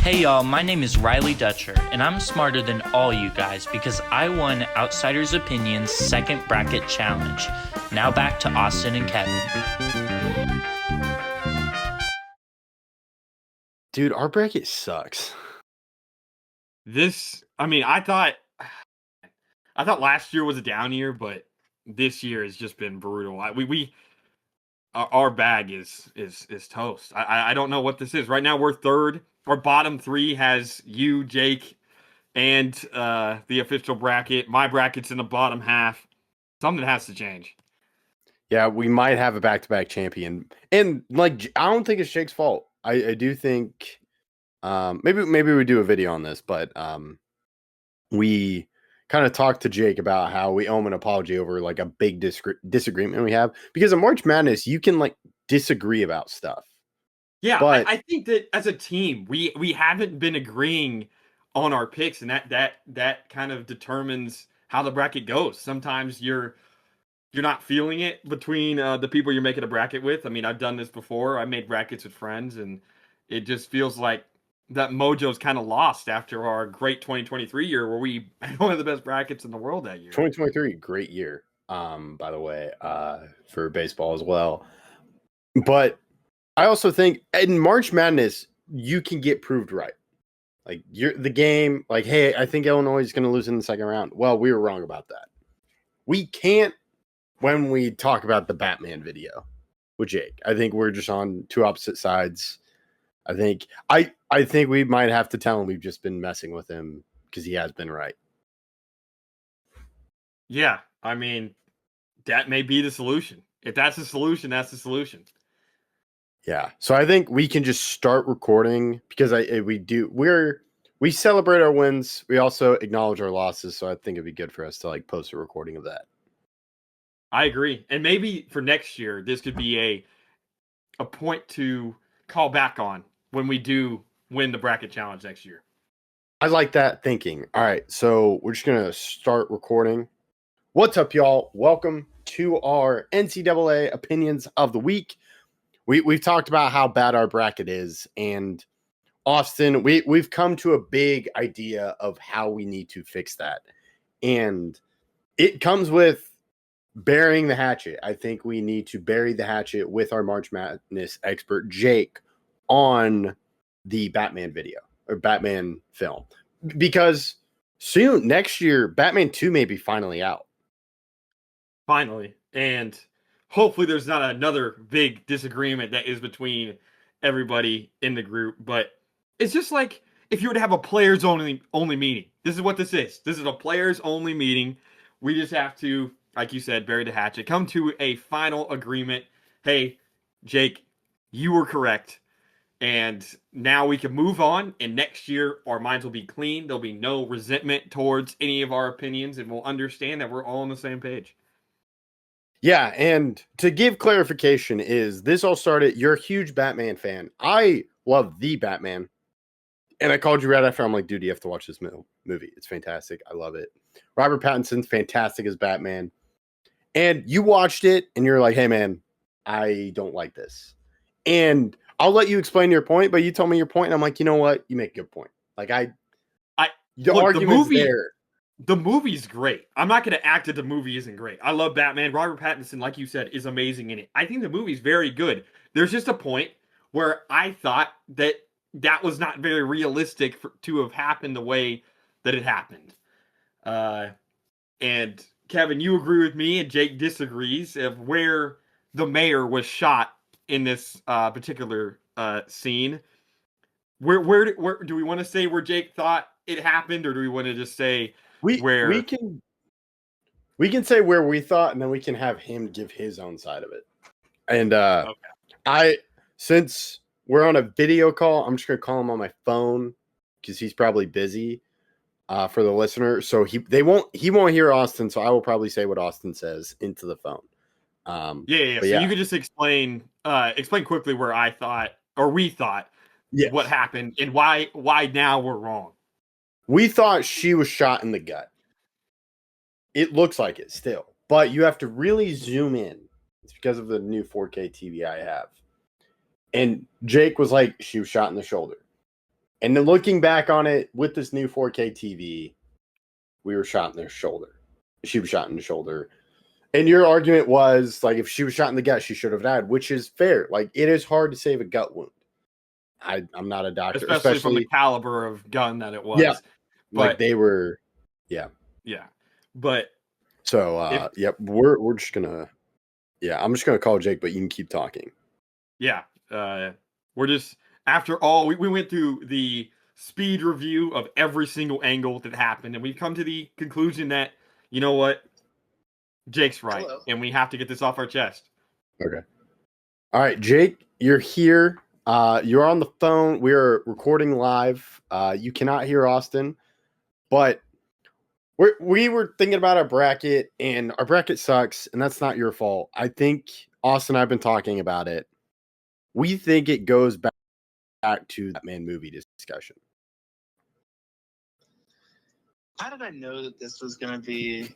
Hey y'all, my name is Riley Dutcher, and I'm smarter than all you guys because I won Outsiders Opinions Second Bracket Challenge. Now back to Austin and Kevin. Dude, our bracket sucks. I thought last year was a down year, but this year has just been brutal. Our bag is toast. I don't know what this is. Right now we're third. Our bottom three has you, Jake, and the official bracket. My bracket's in the bottom half. Something has to change. Yeah, we might have a back-to-back champion. And like I don't think it's Jake's fault. I do think maybe we do a video on this, but we kind of talked to Jake about how we owe him an apology over like a big disagreement we have, because in March Madness you can like disagree about stuff. Yeah, but I think that as a team, we haven't been agreeing on our picks, and that kind of determines how the bracket goes. Sometimes you're not feeling it between the people you're making a bracket with. I mean, I've done this before. I made brackets with friends, and it just feels like that mojo's kind of lost after our great 2023 year, where we had one of the best brackets in the world that year. 2023, great year, by the way, for baseball as well. But I also think in March Madness, you can get proved right. Like you're the game, like, hey, I think Illinois is going to lose in the second round. Well, we were wrong about that. We can't when we talk about the Batman video with Jake. I think we're just on two opposite sides. I think we might have to tell him we've just been messing with him because he has been right. Yeah, I mean, that may be the solution. If that's the solution, that's the solution. Yeah. So I think we can just start recording because we celebrate our wins. We also acknowledge our losses. So I think it'd be good for us to like post a recording of that. I agree. And maybe for next year, this could be a point to call back on when we do win the bracket challenge next year. I like that thinking. All right. So we're just going to start recording. What's up, y'all? Welcome to our NCAA opinions of the week. We've talked about how bad our bracket is, and Austin, we've come to a big idea of how we need to fix that. And it comes with burying the hatchet. I think we need to bury the hatchet with our March Madness expert, Jake, on the Batman video or Batman film. Because soon, next year, Batman 2 may be finally out. Finally. And hopefully there's not another big disagreement that is between everybody in the group. But it's just like if you were to have a players only meeting. This is what this is. This is a players only meeting. We just have to, like you said, bury the hatchet, come to a final agreement. Hey, Jake, you were correct. And now we can move on. And next year, our minds will be clean. There'll be no resentment towards any of our opinions. And we'll understand that we're all on the same page. Yeah, and to give clarification is this all started, you're a huge Batman fan. I love the Batman. And I called you right after. I'm like, dude, you have to watch this movie. It's fantastic. I love it. Robert Pattinson's fantastic as Batman. And you watched it and you're like, hey, man, I don't like this. And I'll let you explain your point, but you told me your point. And I'm like, you know what? You make a good point. Like the argument's there. The movie's great. I'm not going to act that the movie isn't great. I love Batman. Robert Pattinson, like you said, is amazing in it. I think the movie's very good. There's just a point where I thought that was not very realistic to have happened the way that it happened. And Kevin, you agree with me, and Jake disagrees of where the mayor was shot in this particular scene. Where do we want to say where Jake thought it happened, or do we want to just say we can say where we thought, and then we can have him give his own side of it. And okay. Since we're on a video call, I'm just gonna call him on my phone because he's probably busy for the listener. So he won't hear Austin, so I will probably say what Austin says into the phone. So you could just explain quickly where I thought or we thought what happened and why now we're wrong. We thought she was shot in the gut. It looks like it still, but you have to really zoom in. It's because of the new 4K TV I have. And Jake was like, she was shot in the shoulder. And then looking back on it with this new 4K TV, we were shot in the shoulder. She was shot in the shoulder. And your argument was, like, if she was shot in the gut, she should have died, which is fair. Like, it is hard to save a gut wound. I'm not a doctor. Especially from the caliber of gun that it was. Yeah. But, like, they were, yeah. Yeah. But. So, yep, we're just going to, I'm just going to call Jake, but you can keep talking. Yeah. We're just, after all, we went through the speed review of every single angle that happened, and we've come to the conclusion that, you know what? Jake's right, and we have to get this off our chest. Okay. All right, Jake, you're here. You're on the phone. We're recording live. You cannot hear Austin, but we were thinking about our bracket, and our bracket sucks, and that's not your fault. I think Austin and I have been talking about it. We think it goes back to that man movie discussion. How did I know that this was going to be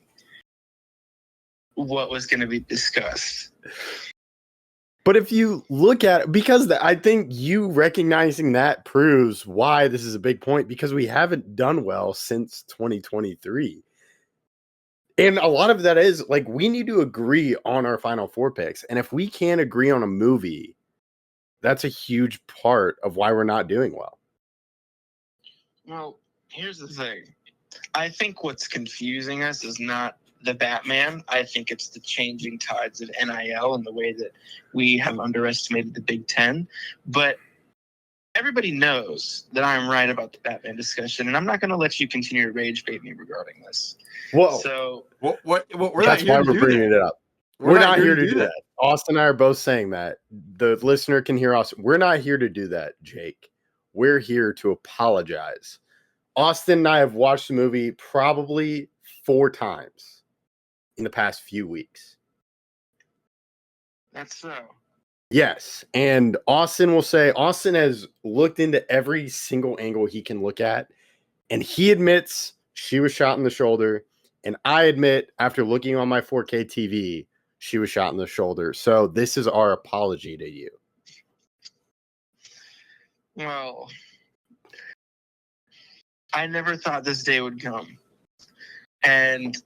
what was going to be discussed? But if you look at it, because I think you recognizing that proves why this is a big point, because we haven't done well since 2023. And a lot of that is, like, we need to agree on our final four picks. And if we can't agree on a movie, that's a huge part of why we're not doing well. Well, here's the thing. I think what's confusing us is not the Batman. I think it's the changing tides of NIL and the way that we have underestimated the Big Ten. But everybody knows that I'm right about the Batman discussion, and I'm not going to let you continue to rage bait me regarding this. Well, so we're that's why we're bringing it up. We're not here to do that. Austin and I are both saying that. The listener can hear us. We're not here to do that, Jake. We're here to apologize. Austin and I have watched the movie probably 4 times in the past few weeks. That's so. Yes. And Austin will say, Austin has looked into every single angle he can look at, and he admits she was shot in the shoulder. And I admit, after looking on my 4K TV, she was shot in the shoulder. So this is our apology to you. Well, I never thought this day would come. And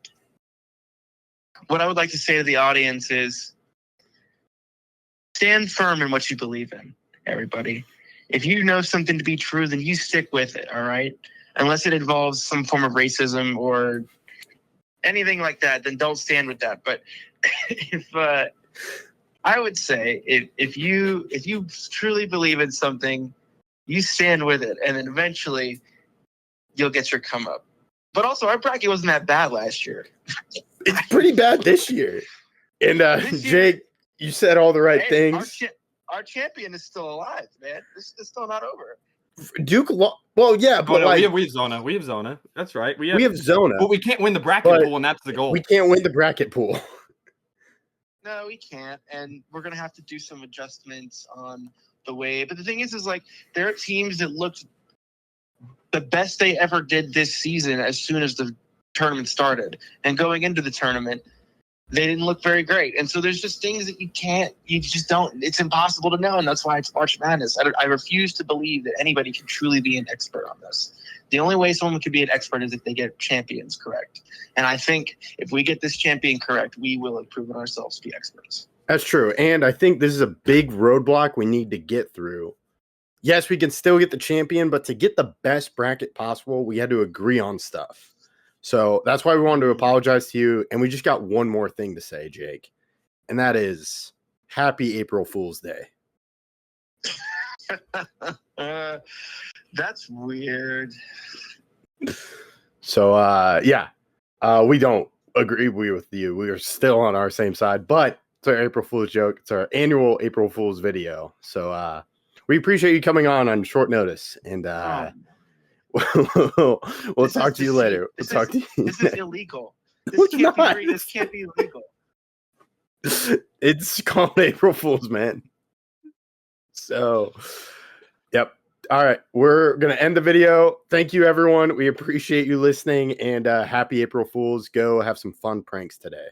what I would like to say to the audience is stand firm in what you believe in, everybody. If you know something to be true, then you stick with it, all right? Unless it involves some form of racism or anything like that, then don't stand with that. But if I would say if you truly believe in something, you stand with it, and then eventually you'll get your come up. But also, our bracket wasn't that bad last year. It's pretty bad this year. And Jake, you said all the right things. Our champion is still alive, man. This is still not over. Duke, well, yeah, but we have Zona. We have Zona. That's right. We have Zona. But we can't win the bracket pool, and that's the goal. We can't win the bracket pool. No, we can't, and we're gonna have to do some adjustments on the way. But the thing is like there are teams that looked the best they ever did this season as soon as the tournament started, and going into the tournament, they didn't look very great. And so there's just things that you just don't. It's impossible to know, and that's why it's March Madness. I refuse to believe that anybody can truly be an expert on this. The only way someone could be an expert is if they get champions correct. And I think if we get this champion correct, we will have proven ourselves to be experts. That's true. And I think this is a big roadblock we need to get through. Yes, we can still get the champion, but to get the best bracket possible, we had to agree on stuff. So that's why we wanted to apologize to you. And we just got one more thing to say, Jake. And that is Happy April Fool's Day. That's weird. So, we don't agree with you. We are still on our same side, but it's our April Fool's joke. It's our annual April Fool's video. So we appreciate you coming on short notice. And we'll talk to you later. We'll talk to you. This is illegal. This can't be illegal. It's called April Fool's, man. So, yep. All right. We're going to end the video. Thank you, everyone. We appreciate you listening, and happy April Fool's. Go have some fun pranks today.